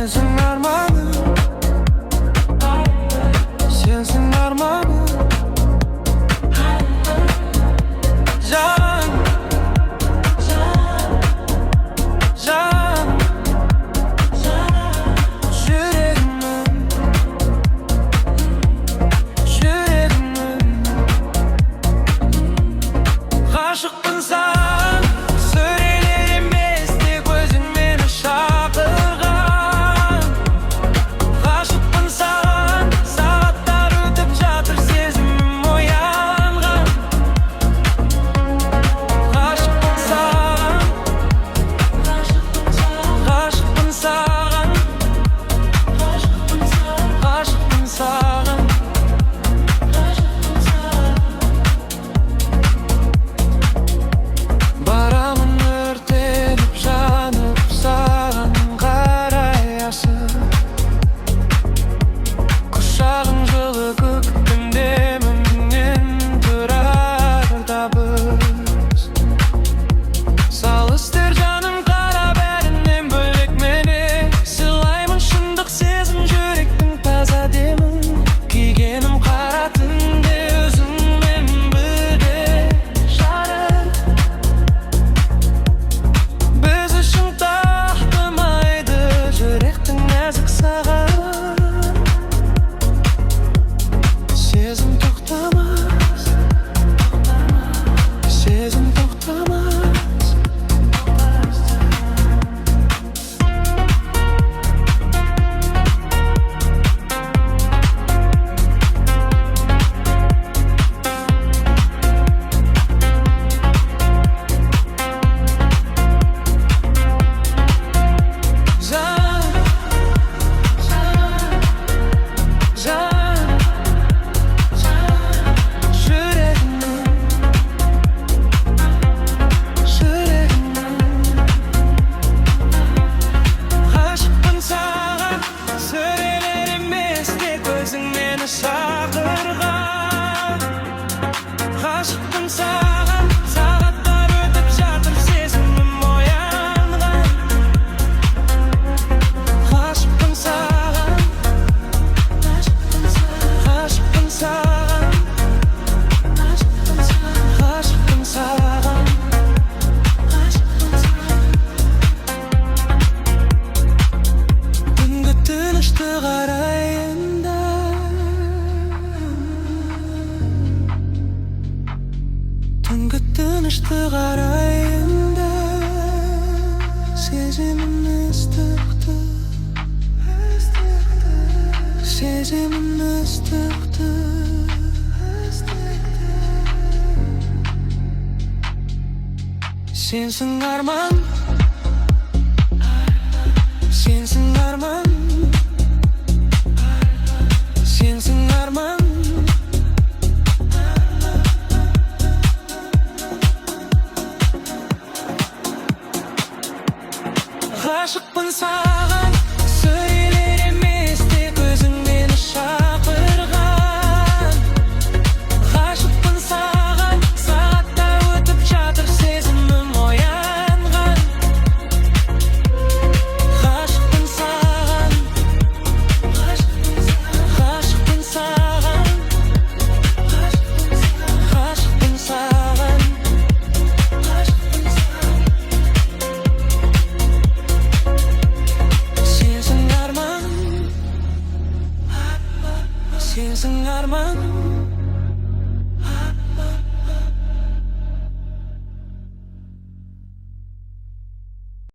Sensin armağanım, sensin armağanım. Can, can, yüreğimin, yüreğimin. Aşıkpın sana, söylerim beste gözün beni şakırgan. Aşıkpın sana, saatler ötüp жатыр сезімім оянған. Aşıkpın sana, aşıkpın саған, aşıkpын саған. Барамын өртеніп жанып саған қарай асып, құшағың жылы көктің демімнен тұрар табыс. Салыстыр жаным қара бәрінен бөлек мені, сыйлаймын шындық сезім жүректің таза демін. Күйгенім қара түнде өзіңмен бірге жарық. Біз үшін таптымайды жүректің нәзік саған. Сезім тоқтамас, сезім тоқтамас. Can, yüreğimin, yüreğimin. Aşıkpын саған, сөйлерім есте көзің мені шақырған. Aşıkpын саған, сағаттар өтіп жатыр сезімім оянған. Aşıkpын саған, aşıkpын саған, aşıkpын саған. Түнгі тыныштық арайында, түнгі тыныштық арайында сеземін ыстықты, сеземін ыстықты. Sensin armağan, sensin armağan.